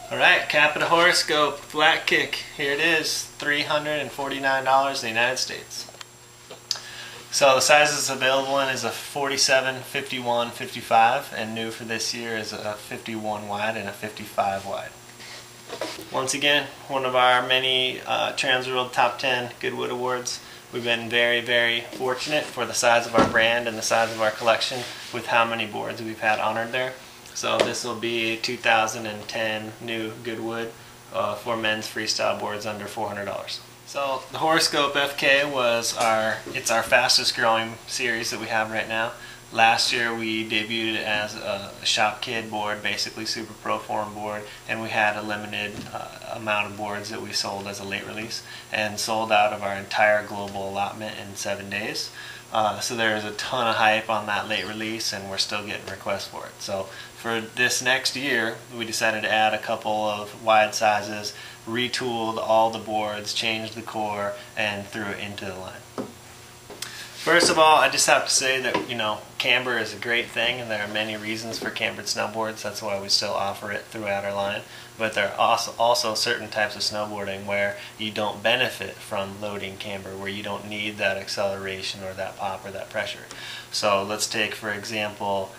Alright, CAPiTA Horrorscope flat kick. Here it is, $349 in the United States. So the sizes available in is a 47, 51, 55, and new for this year is a 51 wide and a 55 wide. Once again, one of our many Transworld Top 10 Good Wood Awards. We've been very, very fortunate for the size of our brand and the size of our collection with how many boards we've had honored there. So this will be 2010 new Good Wood for men's freestyle boards under $400. So the Horrorscope FK was our fastest growing series that we have right now. Last year we debuted it as a shop kid board, basically super pro form board, and we had a limited amount of boards that we sold as a late release and sold out of our entire global allotment in 7 days. So there's a ton of hype on that late release, and we're still getting requests for it. So for this next year, we decided to add a couple of wide sizes, retooled all the boards, changed the core, and threw it into the line. First of all, I just have to say that, camber is a great thing, and there are many reasons for cambered snowboards. That's why we still offer it throughout our line. But there are also certain types of snowboarding where you don't benefit from loading camber, where you don't need that acceleration or that pop or that pressure. So let's take, for example,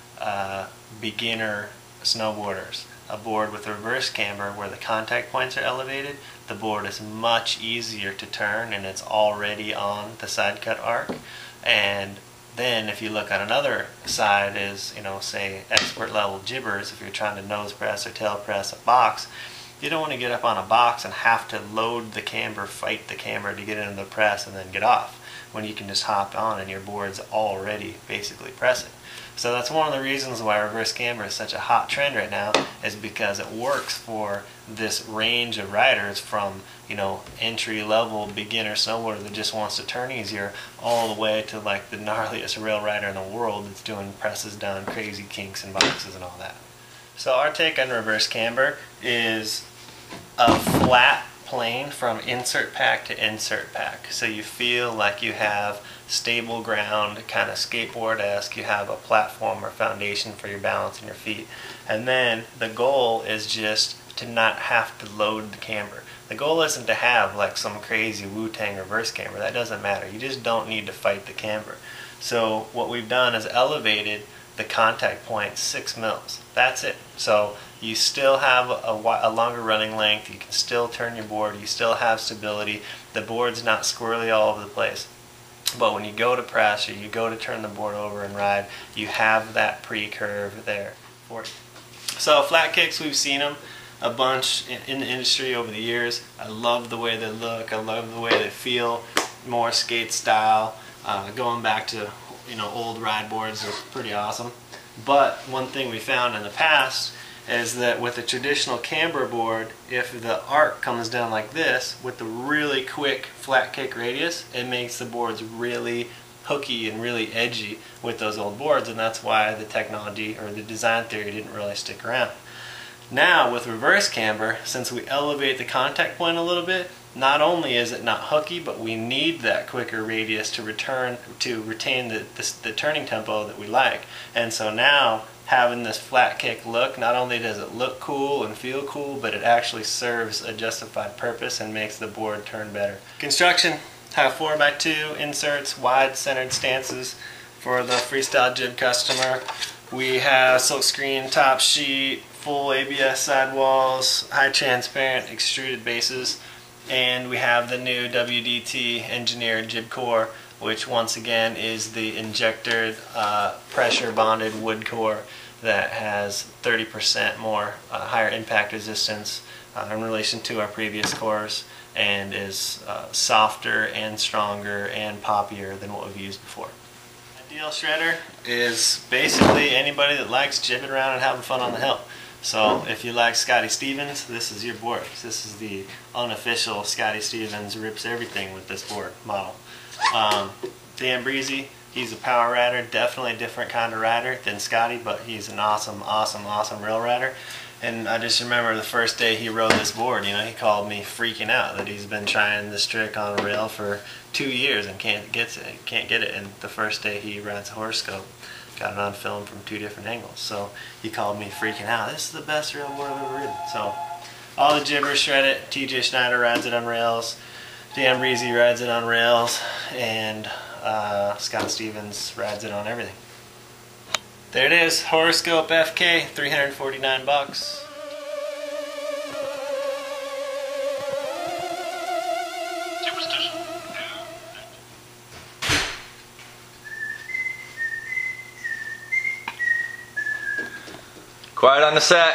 beginner snowboarders. A board with reverse camber where the contact points are elevated, the board is much easier to turn and it's already on the side cut arc. And then if you look on another side is, say expert level jibbers, if you're trying to nose press or tail press a box, you don't want to get up on a box and have to load the camber, fight the camber to get into the press and then get off, when you can just hop on and your board's already basically pressing. So that's one of the reasons why reverse camber is such a hot trend right now, is because it works for this range of riders from, entry-level beginner snowboarder that just wants to turn easier, all the way to like the gnarliest rail rider in the world that's doing presses down crazy kinks and boxes and all that. So our take on reverse camber is a flat plane from insert pack to insert pack. So you feel like you have stable ground, kind of skateboard-esque. You have a platform or foundation for your balance and your feet. And then the goal is just to not have to load the camber. The goal isn't to have like some crazy Wu-Tang reverse camber. That doesn't matter. You just don't need to fight the camber. So what we've done is elevated the contact point 6 mils. That's it. So you still have a longer running length. You can still turn your board. You still have stability. The board's not squirrely all over the place. But when you go to press or you go to turn the board over and ride, you have that pre-curve there for you. So flat kicks, we've seen them a bunch in the industry over the years. I love the way they look. I love the way they feel. More skate style. Going back to old ride boards is pretty awesome. But one thing we found in the past is that with a traditional camber board, if the arc comes down like this with the really quick flat kick radius, it makes the boards really hooky and really edgy with those old boards, and that's why the technology or the design theory didn't really stick around. Now with reverse camber, since we elevate the contact point a little bit, not only is it not hooky, but we need that quicker radius to retain the turning tempo that we like. And so now, having this flat kick look, not only does it look cool and feel cool, but it actually serves a justified purpose and makes the board turn better. Construction, have 4x2 inserts, wide centered stances for the freestyle jib customer. We have silkscreen top sheet, full ABS sidewalls, high transparent extruded bases, and we have the new WDT engineered jib core, which once again is the injector pressure bonded wood core that has 30% more higher impact resistance in relation to our previous cores, and is softer and stronger and poppier than what we've used before. Ideal shredder is basically anybody that likes jibbing around and having fun on the hill. So if you like Scotty Stevens, this is your board. This is the unofficial Scotty Stevens rips everything with this board model. Dan Breezy, he's a power rider, definitely a different kind of rider than Scotty, but he's an awesome rail rider. And I just remember the first day he rode this board, he called me freaking out that he's been trying this trick on a rail for 2 years and can't get it. And the first day he rides a Horrorscope, got it on film from 2 different angles. So he called me freaking out. This is the best rail board I've ever ridden. So All the jibbers shred it. TJ Schneider rides it on rails. Dan Breezy rides it on rails. And Scott Stevens rides it on everything. There it is. Horrorscope FK, 349 bucks. Quiet on the set.